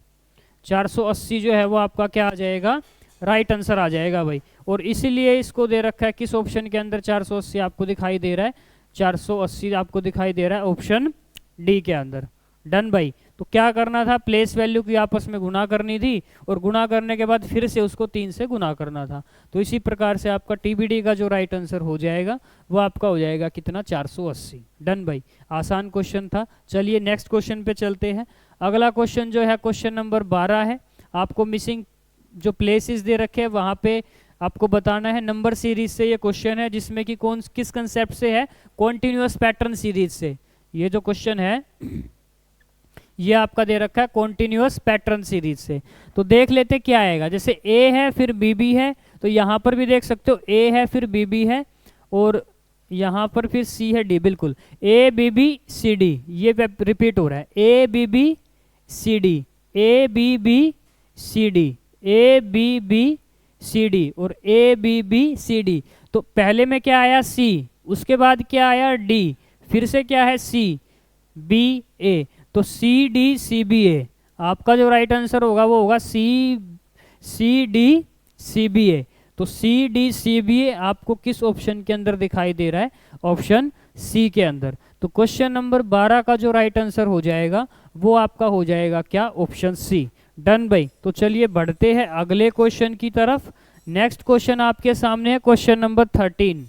480 जो है वो आपका क्या आ जाएगा, राइट आंसर आ जाएगा भाई। और इसीलिए इसको दे रखा है किस ऑप्शन के अंदर 480 आपको दिखाई दे रहा है, 480 आपको दिखाई दे रहा है ऑप्शन डी के अंदर। डन भाई। तो क्या करना था, प्लेस वैल्यू की आपस में गुणा करनी थी, और गुणा करने के बाद फिर से उसको 3 से गुणा करना था, तो इसी प्रकार से आपका TBD का जो राइट आंसर हो जाएगा वो आपका हो जाएगा कितना, 480। डन भाई, आसान क्वेश्चन था। चलिए नेक्स्ट क्वेश्चन पे चलते हैं। अगला क्वेश्चन जो है क्वेश्चन नंबर 12 है। आपको मिसिंग जो प्लेसेस दे रखे हैं वहाँ पे आपको बताना है। नंबर सीरीज से ये क्वेश्चन है, जिसमें कि कौन किस कंसेप्ट से है, कॉन्टिन्यूअस पैटर्न सीरीज से। ये जो क्वेश्चन है ये आपका दे रखा है कॉन्टिन्यूअस पैटर्न सीरीज से। तो देख लेते क्या आएगा, जैसे ए है फिर BB है, तो यहाँ पर भी देख सकते हो ए है फिर BB है, और यहाँ पर फिर C है D, बिल्कुल ABB CD, ये रिपीट हो रहा है, ABB CD, ABB CD, ABB CD और ABB CD। तो पहले में क्या आया C, उसके बाद क्या आया D, फिर से क्या है C, B A, तो CD CBA आपका जो राइट आंसर होगा वो होगा CD CBA। तो CD CBA आपको किस ऑप्शन के अंदर दिखाई दे रहा है, ऑप्शन C के अंदर। तो क्वेश्चन नंबर 12 का जो राइट आंसर हो जाएगा वो आपका हो जाएगा क्या, ऑप्शन C। डन भाई। तो चलिए बढ़ते हैं अगले क्वेश्चन की तरफ। नेक्स्ट क्वेश्चन आपके सामने है क्वेश्चन नंबर 13,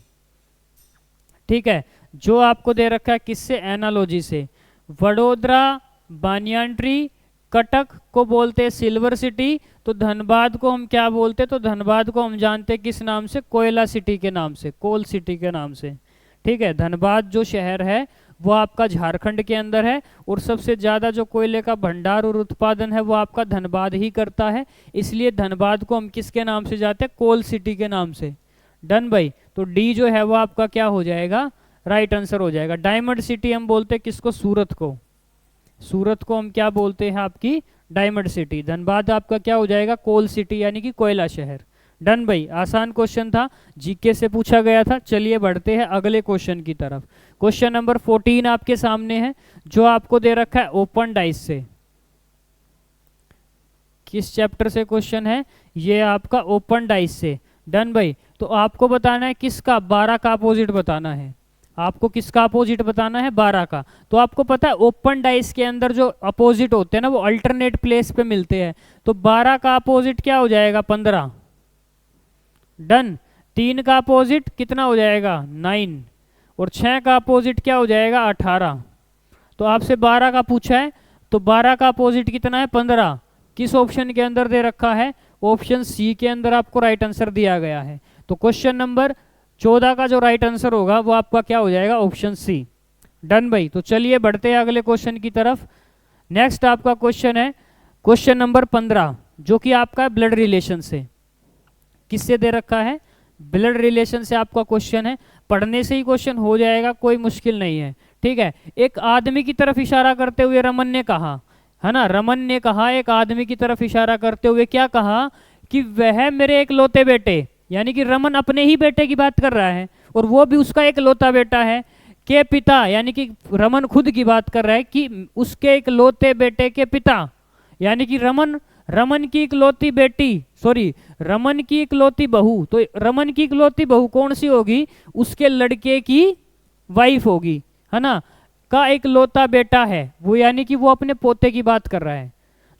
ठीक है, जो आपको दे रखा है किससे, एनालॉजी से। वडोदरा, बानियान ट्री, कटक को बोलते हैं सिल्वर सिटी, तो धनबाद को हम क्या बोलते हैं, तो धनबाद को हम जानते हैं किस नाम से, कोयला सिटी के नाम से, कोल सिटी के नाम से। ठीक है, धनबाद जो शहर है वो आपका झारखंड के अंदर है, और सबसे ज़्यादा जो कोयले का भंडार और उत्पादन है वो आपका धनबाद ही करता है, इसलिए धनबाद को हम किसके नाम से जाते हैं, कोल सिटी के नाम से। डन भाई, तो डी जो है वो आपका क्या हो जाएगा, राइट आंसर हो जाएगा। डायमंड सिटी हम बोलते हैं किसको, सूरत को, सूरत को हम क्या बोलते हैं, आपकी डायमंड सिटी। धनबाद आपका क्या हो जाएगा, कोल सिटी यानी कि कोयला शहर। डन भाई, आसान क्वेश्चन था, जीके से पूछा गया था। चलिए बढ़ते हैं अगले क्वेश्चन की तरफ। क्वेश्चन नंबर 14 आपके सामने है, जो आपको दे रखा है ओपन डाइस से। किस चैप्टर से क्वेश्चन है, ये आपका ओपन डाइस से। डन भाई, तो आपको बताना है किसका, 12 का अपोजिट बताना है। आपको किसका अपोजिट बताना है, 12 का। तो आपको पता है ओपन डाइस के अंदर जो अपोजिट होते हैं ना वो अल्टरनेट प्लेस पे मिलते हैं, तो 12 का अपोजिट क्या हो जाएगा, 15। डन, 3 का अपोजिट कितना हो जाएगा, 9, और 6 का अपोजिट क्या हो जाएगा, 18। तो आपसे 12 का पूछा है, तो 12 का अपोजिट कितना है, 15। किस ऑप्शन के अंदर दे रखा है, ऑप्शन सी के अंदर आपको राइट आंसर दिया गया है। तो क्वेश्चन नंबर 14 का जो राइट आंसर होगा वो आपका क्या हो जाएगा, ऑप्शन सी। डन भाई, तो चलिए बढ़ते हैं अगले क्वेश्चन की तरफ। नेक्स्ट आपका क्वेश्चन है क्वेश्चन नंबर 15, जो कि आपका ब्लड रिलेशन से। किससे दे रखा है, ब्लड रिलेशन से आपका क्वेश्चन है। पढ़ने से ही क्वेश्चन हो जाएगा, कोई मुश्किल नहीं है। ठीक है, एक आदमी की तरफ इशारा करते हुए रमन ने कहा, है ना, रमन ने कहा एक आदमी की तरफ इशारा करते हुए क्या कहा, कि वह मेरे इकलौते बेटे, यानी कि रमन अपने ही बेटे की बात कर रहा है और वो भी उसका इकलौता बेटा है, के पिता, यानी कि रमन खुद की बात कर रहा है कि उसके इकलौते बेटे के पिता, यानी कि रमन की इकलौती बेटी, सॉरी रमन की इकलौती बहू। तो रमन की इकलौती बहू कौन सी होगी, उसके लड़के की वाइफ होगी, है ना, का इकलौता बेटा है वो, यानी कि वो अपने पोते की बात कर रहा है।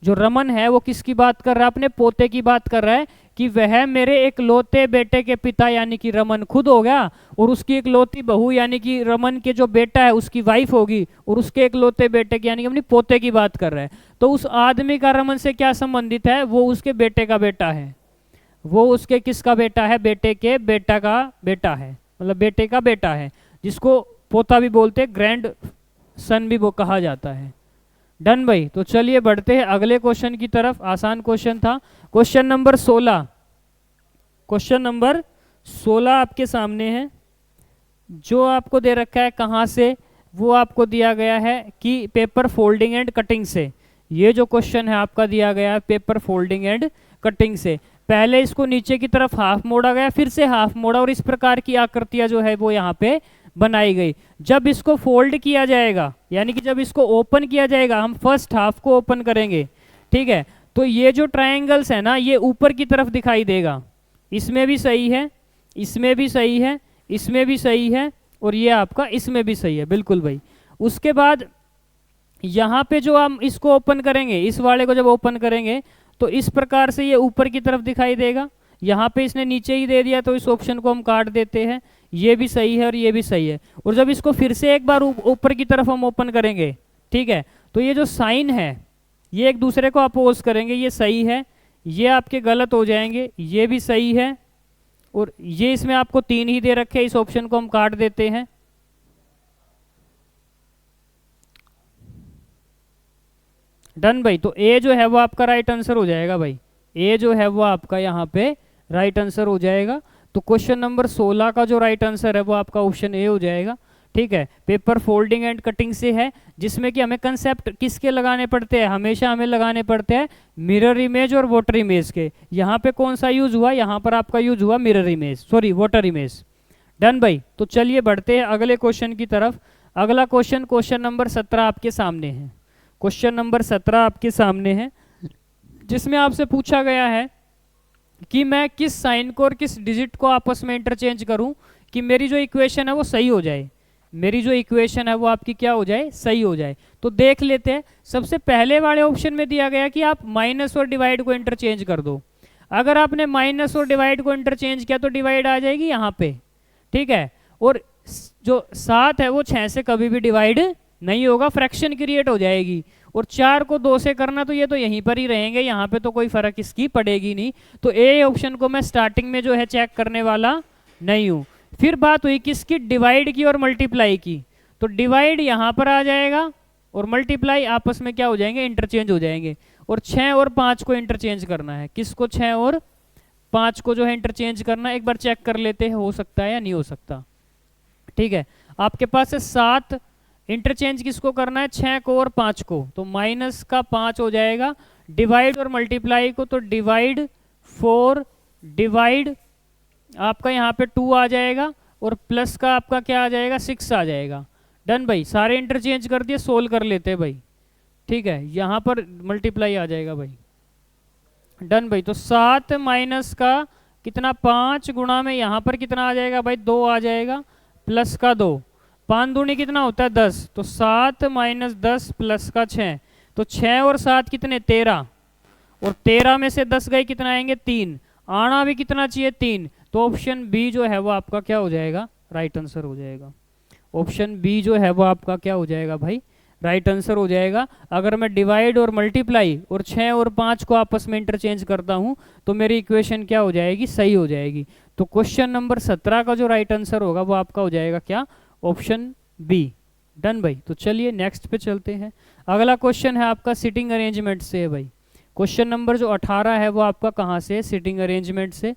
जो रमन है वो किसकी बात कर रहा है, अपने पोते की बात कर रहा है, कि वह मेरे इकलौते बेटे के पिता, यानी कि रमन खुद हो गया, और उसकी इकलौती बहू यानी कि रमन के जो बेटा है उसकी वाइफ होगी, और उसके इकलौते बेटे की यानी कि अपनी पोते की बात कर रहा है। तो उस आदमी का रमन से क्या संबंधित है, वो उसके बेटे का बेटा है, वो उसके किसका बेटा है, बेटे के बेटा का बेटा है, मतलब बेटे का बेटा है, जिसको पोता भी बोलते, ग्रैंड सन भी वो कहा जाता है। डन भाई, तो चलिए बढ़ते हैं अगले क्वेश्चन की तरफ। आसान क्वेश्चन था। क्वेश्चन नंबर 16, क्वेश्चन नंबर 16 आपके सामने है, जो आपको दे रखा है कहाँ से, वो आपको दिया गया है कि पेपर फोल्डिंग एंड कटिंग से। ये जो क्वेश्चन है आपका दिया गया है पेपर फोल्डिंग एंड कटिंग से। पहले इसको नीचे की तरफ हाफ मोड़ा गया, फिर से हाफ मोड़ा, और इस प्रकार की आकृतियां जो है वो यहाँ पे बनाई गई। जब इसको फोल्ड किया जाएगा, यानी कि जब इसको ओपन किया जाएगा, हम फर्स्ट हाफ को ओपन करेंगे, ठीक है, तो ये जो ट्रायंगल्स है ना ये ऊपर की तरफ दिखाई देगा। इसमें भी सही है, इसमें भी सही है, इसमें भी सही है, और ये आपका इसमें भी सही है, बिल्कुल भाई। उसके बाद यहाँ पे जो हम इसको ओपन करेंगे, इस वाले को जब ओपन करेंगे तो इस प्रकार से ये ऊपर की तरफ दिखाई देगा। यहाँ पे इसने नीचे ही दे दिया, तो इस ऑप्शन को हम काट देते हैं। ये भी सही है और ये भी सही है। और जब इसको फिर से एक बार ऊपर की तरफ हम ओपन करेंगे, ठीक है, तो ये जो साइन है ये एक दूसरे को अपोज करेंगे, ये सही है, ये आपके गलत हो जाएंगे, ये भी सही है, और ये इसमें आपको 3 ही दे रखे, इस ऑप्शन को हम काट देते हैं। डन भाई, तो ए जो है वो आपका राइट आंसर हो जाएगा भाई, ए जो है वो आपका यहाँ पे राइट आंसर हो जाएगा। तो क्वेश्चन नंबर 16 का जो राइट आंसर है वो आपका ऑप्शन ए हो जाएगा। ठीक है, पेपर फोल्डिंग एंड कटिंग से है, जिसमें कि हमें कंसेप्ट किसके लगाने पड़ते हैं, हमेशा हमें लगाने पड़ते हैं मिरर इमेज और वाटर इमेज के। यहाँ पे कौन सा यूज हुआ, यहाँ पर आपका यूज हुआ mirror image, sorry water image. Done भाई, तो चलिए बढ़ते हैं अगले क्वेश्चन की तरफ। अगला क्वेश्चन, क्वेश्चन नंबर 17 आपके सामने है। क्वेश्चन नंबर 17 आपके सामने है, जिसमें आपसे पूछा गया है कि मैं किस साइन को और किस डिजिट को आपस में इंटरचेंज करूं कि मेरी जो इक्वेशन है वो सही हो जाए, मेरी जो इक्वेशन है वो आपकी क्या हो जाए, सही हो जाए। तो देख लेते हैं। सबसे पहले वाले ऑप्शन में दिया गया कि आप माइनस और डिवाइड को इंटरचेंज कर दो। अगर आपने माइनस और डिवाइड को इंटरचेंज किया तो डिवाइड आ जाएगी यहाँ पे, ठीक है, और जो 7 है वो 6 से कभी भी डिवाइड नहीं होगा, फ्रैक्शन क्रिएट हो जाएगी। और 4 को 2 से करना तो ये तो यहीं पर ही रहेंगे, यहाँ पे तो कोई फर्क इसकी पड़ेगी नहीं। तो ए ऑप्शन को मैं स्टार्टिंग में जो है चेक करने वाला नहीं हूँ। फिर बात हुई किसकी, डिवाइड की और मल्टीप्लाई की। तो डिवाइड यहाँ पर आ जाएगा और मल्टीप्लाई आपस में क्या हो जाएंगे, इंटरचेंज हो जाएंगे। और 6 और 5 को इंटरचेंज करना है। किसको, 6 और 5 को जो है इंटरचेंज करना है। एक बार चेक कर लेते हैं हो सकता है या नहीं हो सकता। ठीक है, आपके पास है 7, इंटरचेंज किसको करना है, 6 को और 5 को। तो माइनस का 5 हो जाएगा। डिवाइड और मल्टीप्लाई को तो डिवाइड 4, डिवाइड आपका यहाँ पे 2 आ जाएगा और प्लस का आपका क्या आ जाएगा, 6 आ जाएगा। डन भाई, सारे इंटरचेंज कर दिए, सोल्व कर लेते हैं भाई। ठीक है, यहाँ पर मल्टीप्लाई आ जाएगा भाई। डन भाई, तो 7 माइनस का कितना, 5 गुणा में यहाँ पर कितना आ जाएगा भाई, 2 आ जाएगा, प्लस का 2, 5 दूनी कितना होता है 10। तो 7 माइनस 10 प्लस का 6, तो 6 और 7 कितने, 13। और 13 में से 10 गए, कितना आएंगे, 3। आना भी कितना चाहिए, 3। तो ऑप्शन बी जो है वो आपका क्या हो जाएगा, राइट आंसर हो जाएगा। ऑप्शन बी जो है वो आपका क्या हो जाएगा भाई, राइट आंसर हो जाएगा। अगर मैं डिवाइड और मल्टीप्लाई और 6 और 5 को आपस में इंटरचेंज करता हूं तो मेरी इक्वेशन क्या हो जाएगी, सही हो जाएगी। तो क्वेश्चन नंबर 17 का जो राइट आंसर होगा वो आपका हो जाएगा क्या, ऑप्शन बी। डन भाई, तो चलिए नेक्स्ट पे चलते हैं। अगला क्वेश्चन है आपका सिटिंग अरेंजमेंट से है भाई। क्वेश्चन नंबर जो 18 है वो आपका कहाँ से है, सिटिंग अरेंजमेंट से,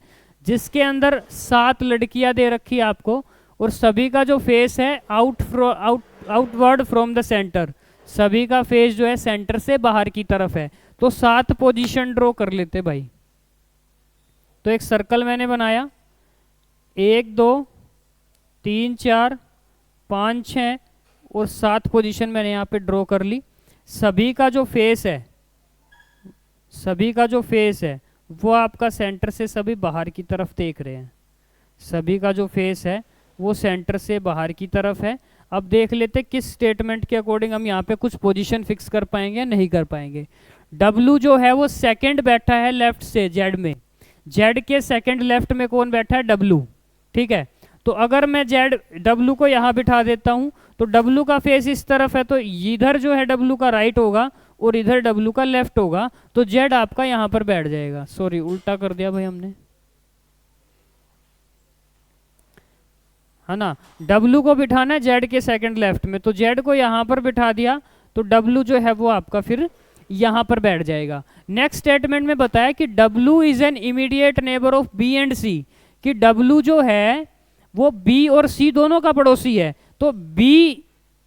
जिसके अंदर 7 लड़कियां दे रखी है आपको और सभी का जो फेस है आउटवर्ड फ्रॉम द सेंटर, सभी का फेस जो है सेंटर से बाहर की तरफ है। तो 7 पोजीशन ड्रॉ कर लेते भाई। तो एक सर्कल मैंने बनाया, 1 2 3 4 5 6 और 7 पोजीशन मैंने यहाँ पे ड्रॉ कर ली। सभी का जो फेस है, सभी का जो फेस है वो आपका सेंटर से सभी बाहर की तरफ देख रहे हैं। सभी का जो फेस है वो सेंटर से बाहर की तरफ है। अब देख लेते किस स्टेटमेंट के अकॉर्डिंग हम यहाँ पे कुछ पोजीशन फिक्स कर पाएंगे या नहीं कर पाएंगे। W जो है वो सेकंड बैठा है लेफ्ट से Z में, Z के सेकंड लेफ्ट में कौन बैठा है, W। ठीक है, तो अगर मैं W को यहाँ बिठा देता हूँ तो W का फेस इस तरफ है, तो इधर जो है W का राइट होगा और इधर W का लेफ्ट होगा। तो Z आपका यहाँ पर बैठ जाएगा। सॉरी, उल्टा कर दिया भाई हमने, है ना। W को बिठाना है Z के सेकंड लेफ्ट में, तो Z को यहाँ पर बिठा दिया तो W जो है वो आपका फिर यहाँ पर बैठ जाएगा। नेक्स्ट स्टेटमेंट में बताया कि W is an immediate neighbour of B and C, कि W जो है वो B और C दोनों का पड़ोसी है। तो B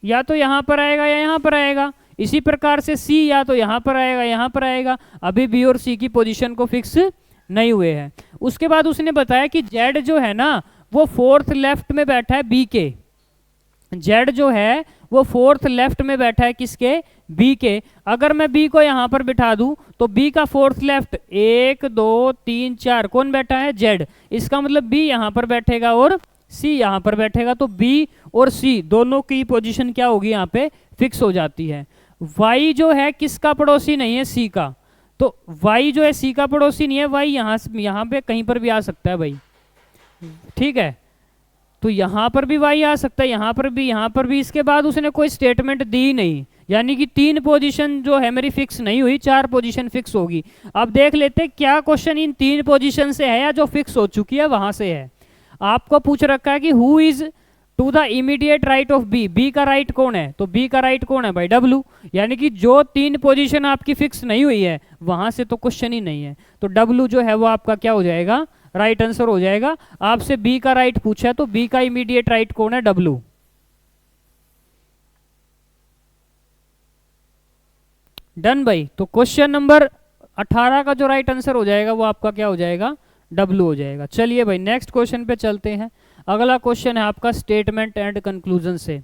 या तो यहाँ पर आएगा या यहाँ पर आएगा। इसी प्रकार से C या तो यहाँ पर आएगा यहाँ पर आएगा। अभी B और C की पोजीशन को फिक्स नहीं हुए हैं। उसके बाद उसने बताया कि Z जो है ना वो 4th लेफ्ट में बैठा है B के। Z जो है वो 4th लेफ्ट में बैठा है किसके, B के। अगर मैं B को यहाँ पर बिठा दूं तो B का 4th लेफ्ट 1 2 3 4 कौन बैठा है, Z। इसका मतलब B यहाँ पर बैठेगा और C यहाँ पर बैठेगा। तो B और C दोनों की पोजीशन क्या होगी, यहाँ पे फिक्स हो जाती है। Y जो है किसका पड़ोसी नहीं है, C का। तो Y जो है C का पड़ोसी नहीं है, Y यहाँ पे कहीं पर भी आ सकता है भाई। ठीक है, तो यहाँ पर भी Y आ सकता है, यहाँ पर भी, यहाँ पर भी। इसके बाद उसने कोई स्टेटमेंट दी नहीं, यानी कि 3 पोजीशन जो है मेरी फिक्स नहीं हुई, 4 पोजीशन फिक्स होगी। अब देख लेते क्या क्वेश्चन इन 3 पोजीशन से है या जो फिक्स हो चुकी है वहां से है। आपको पूछ रखा है कि who is to the immediate right of B, B का राइट कौन है, तो B का राइट कौन है भाई, W। यानी कि जो 3 पोजीशन आपकी फिक्स नहीं हुई है वहां से तो क्वेश्चन ही नहीं है। तो W जो है वो आपका क्या हो जाएगा, राइट आंसर हो जाएगा। आपसे B का राइट पूछा है तो B का इमीडिएट राइट कौन है, W। डन भाई, तो क्वेश्चन नंबर 18 का जो राइट आंसर हो जाएगा वो आपका क्या हो जाएगा, W हो जाएगा। चलिए भाई नेक्स्ट क्वेश्चन पे चलते हैं। अगला क्वेश्चन है आपका स्टेटमेंट एंड कंक्लूजन से।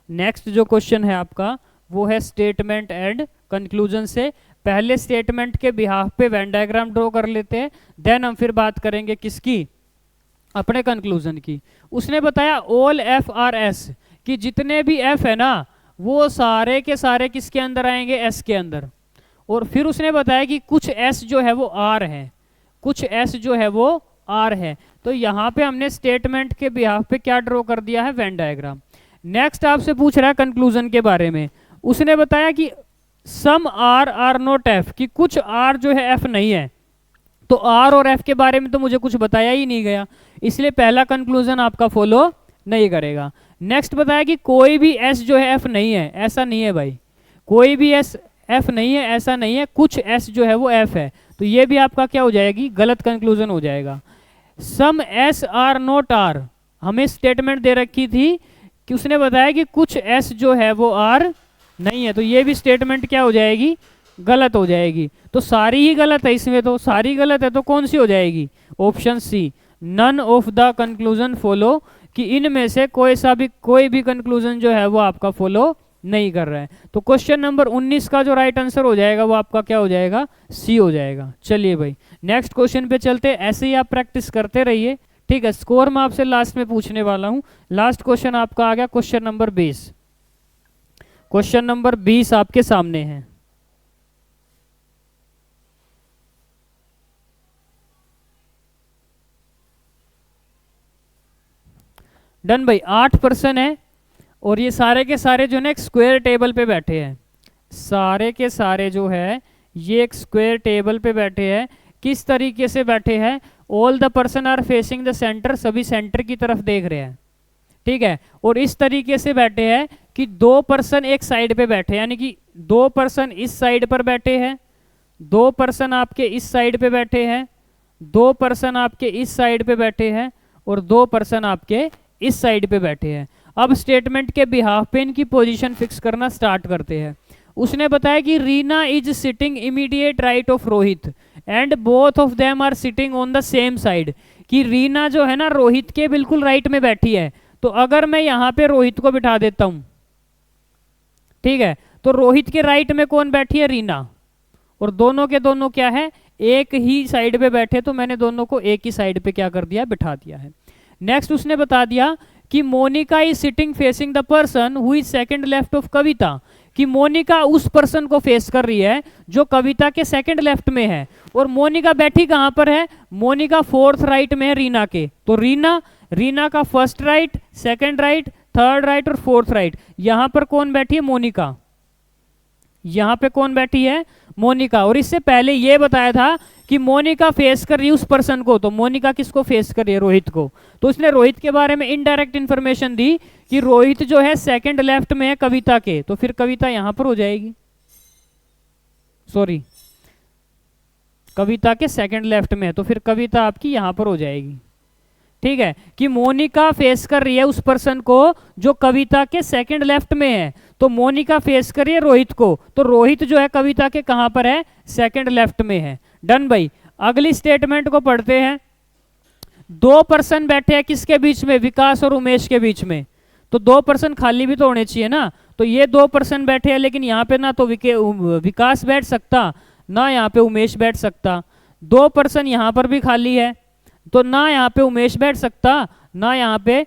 नेक्स्ट जो क्वेश्चन है आपका वो है स्टेटमेंट एंड कंक्लूजन से। पहले स्टेटमेंट के बिहाफ पे वेन डायग्राम ड्रॉ कर लेते हैं, देन हम फिर बात करेंगे किसकी, अपने कंक्लूजन की। उसने बताया ऑल एफ आर एस, कि जितने भी एफ है ना वो सारे के सारे किसके अंदर आएंगे, एस के अंदर। और फिर उसने बताया कि कुछ एस जो है वो आर है, कुछ एस जो है वो आर है। तो यहाँ पे हमने स्टेटमेंट के बिहाफ पे क्या ड्रॉ कर दिया है, वेन डायग्राम। नेक्स्ट आपसे पूछ रहा है कंक्लूजन के बारे में। उसने बताया कि some R are not F, कि कुछ आर जो है एफ नहीं है। तो आर और एफ के बारे में तो मुझे कुछ बताया ही नहीं गया, इसलिए पहला कंक्लूजन आपका फॉलो नहीं करेगा। नेक्स्ट बताया कि कोई भी एस जो है एफ नहीं है, ऐसा नहीं है भाई, कोई भी एस एफ नहीं है, ऐसा नहीं है, कुछ एस जो है वो एफ है। तो ये भी आपका क्या हो जाएगी, गलत कंक्लूजन हो जाएगा। सम एस आर नॉट आर, हमें स्टेटमेंट दे रखी थी कि उसने बताया कि कुछ एस जो है वो आर नहीं है, तो ये भी स्टेटमेंट क्या हो जाएगी, गलत हो जाएगी। तो सारी ही गलत है इसमें, तो सारी गलत है, तो कौन सी हो जाएगी, option C, none of the conclusion follow, कि इनमें से कोई भी कंक्लूजन जो है वो आपका फॉलो नहीं कर रहा है। तो क्वेश्चन नंबर 19 का जो राइट आंसर हो जाएगा वो आपका क्या हो जाएगा, सी हो जाएगा। चलिए भाई नेक्स्ट क्वेश्चन पे चलते, ऐसे ही आप प्रैक्टिस करते रहिए, ठीक है। स्कोर मैं आपसे लास्ट में पूछने वाला हूं। लास्ट क्वेश्चन आपका आ गया क्वेश्चन नंबर 20। क्वेश्चन नंबर 20 आपके सामने है। डन भाई, 8 पर्सन है और ये सारे के सारे जो है एक स्क्वायर टेबल पे बैठे हैं, सारे के सारे जो है ये एक स्क्वायर टेबल पे बैठे हैं। किस तरीके से बैठे हैं, all the person are facing the center, सभी सेंटर की तरफ देख रहे हैं, ठीक है। और इस तरीके से बैठे हैं कि 2 पर्सन एक साइड पे बैठे, यानी कि 2 पर्सन इस साइड पर बैठे हैं, 2 पर्सन आपके इस साइड पे बैठे हैं, 2 पर्सन आपके इस साइड पे बैठे हैं और 2 पर्सन आपके इस साइड पे बैठे हैं। अब स्टेटमेंट के बिहाफ पे इनकी पोजीशन फिक्स करना स्टार्ट करते हैं। उसने बताया कि Reena is sitting immediate right of Rohit and both of them are sitting on the same side, कि रीना जो है ना रोहित के बिल्कुल राइट में बैठी है। तो अगर मैं यहाँ पे रोहित को बिठा देता हूँ, ठीक है, तो रोहित के राइट में कौन बैठी है, रीना, और दोनों के दोनों क्या है, एक ही साइड पे बैठे, तो मैंने दोनों को एक ही साइड पे क्या कर दिया, बिठा दिया है। नेक्स्ट उसने बता दिया कि Monica is sitting facing the person who is second left of Kavita, कि मोनिका उस पर्सन को फेस कर रही है जो कविता के सेकंड लेफ्ट में है। और मोनिका बैठी कहां पर है, मोनिका फोर्थ राइट में है रीना के। तो रीना का first right, second right, third right और फोर्थ राइट। यहां पर कौन बैठी है, मोनिका, यहां पे कौन बैठी है, मोनिका। और इससे पहले ये बताया था कि मोनिका फेस कर रही है उस पर्सन को, तो मोनिका किसको फेस कर रही है, रोहित को। तो उसने रोहित के बारे में इनडायरेक्ट इंफॉर्मेशन दी कि रोहित जो है सेकंड लेफ्ट में है कविता के, तो फिर कविता यहां पर हो जाएगी, सॉरी कविता के सेकंड लेफ्ट में है, तो फिर कविता आपकी यहां पर हो जाएगी, ठीक है। कि मोनिका फेस कर रही है उस पर्सन को जो कविता के सेकंड लेफ्ट में है, तो मोनिका फेस कर रही है रोहित को, तो रोहित जो है कविता के कहां पर है, सेकंड लेफ्ट में है। डन भाई, अगली स्टेटमेंट को पढ़ते हैं। 2 पर्सन बैठे हैं किसके बीच में, विकास और उमेश के बीच में, तो 2 पर्सन खाली भी तो होने चाहिए ना। तो ये 2 पर्सन बैठे हैं, लेकिन यहाँ पे ना तो विकास बैठ सकता, ना यहाँ पे उमेश बैठ सकता। 2 पर्सन यहाँ पर भी खाली है, तो ना यहाँ पे उमेश बैठ सकता, ना यहाँ पे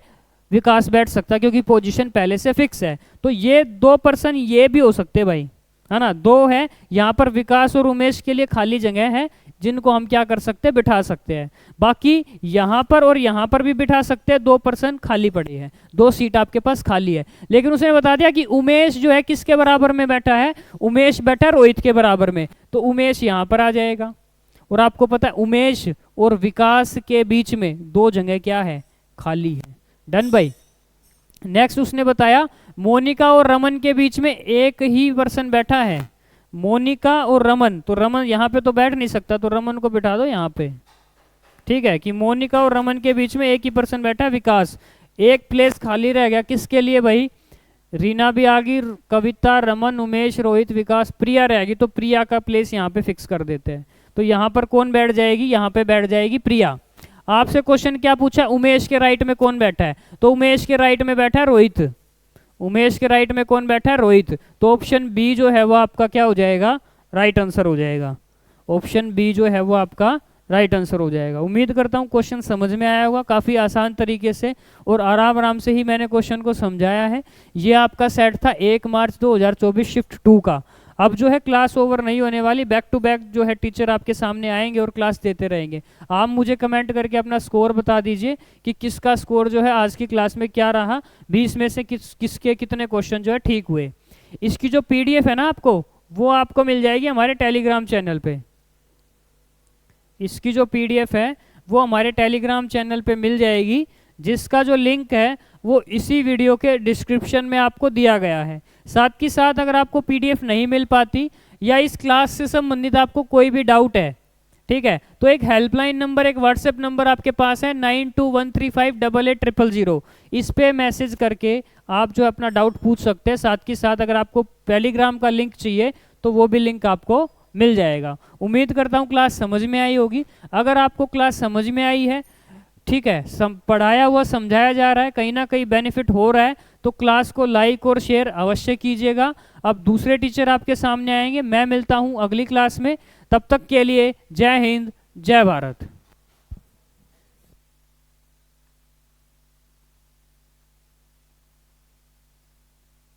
विकास बैठ सकता, क्योंकि पोजीशन पहले से फिक्स है। तो ये 2 पर्सन ये भी हो सकते भाई, है ना, 2 है, यहाँ पर विकास और उमेश के लिए खाली जगह है जिनको हम क्या कर सकते हैं, बिठा सकते हैं। बाकी यहाँ पर और यहाँ पर भी बिठा सकते हैं, 2 पर्सन खाली पड़ी है, 2 सीट आपके पास खाली है। लेकिन उसने बता दिया कि उमेश जो है किसके बराबर में बैठा है, उमेश बैठा रोहित के बराबर में, तो उमेश यहाँ पर आ जाएगा। और आपको पता है उमेश और विकास के बीच में 2 जगह क्या है, खाली है। डन भाई। नेक्स्ट उसने बताया मोनिका और रमन के बीच में एक ही पर्सन बैठा है, मोनिका और रमन, तो रमन यहाँ पे तो बैठ नहीं सकता, तो रमन को बिठा दो यहाँ पे, ठीक है। कि मोनिका और रमन के बीच में एक ही पर्सन बैठा है, विकास। एक प्लेस खाली रह गया किसके लिए भाई, रीना भी आ गई, कविता, रमन, उमेश, रोहित, विकास, प्रिया रहेगी, तो प्रिया का प्लेस यहाँ पे फिक्स कर देते हैं। तो यहाँ पर कौन बैठ जाएगी, यहाँ पे बैठ जाएगी प्रिया। आपसे क्वेश्चन क्या पूछा, उमेश के राइट में कौन बैठा है, तो उमेश के राइट में बैठा है रोहित, उमेश के राइट में कौन बैठा है, रोहित। तो ऑप्शन बी जो है वो आपका क्या हो जाएगा, राइट आंसर हो जाएगा। ऑप्शन बी जो है वो आपका राइट आंसर हो जाएगा। उम्मीद करता हूँ क्वेश्चन समझ में आया होगा, काफ़ी आसान तरीके से और आराम आराम से ही मैंने क्वेश्चन को समझाया है। ये आपका सेट था 1 मार्च 2024 शिफ्ट 2 का। अब जो है क्लास ओवर नहीं होने वाली, बैक टू बैक जो है टीचर आपके सामने आएंगे और क्लास देते रहेंगे। आप मुझे कमेंट करके अपना स्कोर बता दीजिए कि किसका स्कोर जो है आज की क्लास में क्या रहा, 20 में से किसके कितने क्वेश्चन जो है ठीक हुए। इसकी जो पीडीएफ है ना आपको, वो आपको मिल जाएगी हमारे टेलीग्राम चैनल पे। इसकी जो पीडीएफ है वो हमारे टेलीग्राम चैनल पे मिल जाएगी, जिसका जो लिंक है वो इसी वीडियो के डिस्क्रिप्शन में आपको दिया गया है। साथ ही साथ अगर आपको पीडीएफ नहीं मिल पाती या इस क्लास से संबंधित आपको कोई भी डाउट है, ठीक है, तो एक हेल्पलाइन नंबर, एक व्हाट्सएप नंबर आपके पास है 9213588000। इस पे मैसेज करके आप जो अपना डाउट पूछ सकते हैं। साथ ही साथ अगर आपको टेलीग्राम का लिंक चाहिए तो वो भी लिंक आपको मिल जाएगा। उम्मीद करता हूँ क्लास समझ में आई होगी। अगर आपको क्लास समझ में आई है, ठीक है, पढ़ाया हुआ समझाया जा रहा है, कहीं ना कहीं बेनिफिट हो रहा है, तो क्लास को लाइक और शेयर अवश्य कीजिएगा। अब दूसरे टीचर आपके सामने आएंगे, मैं मिलता हूं अगली क्लास में। तब तक के लिए जय हिंद, जय भारत।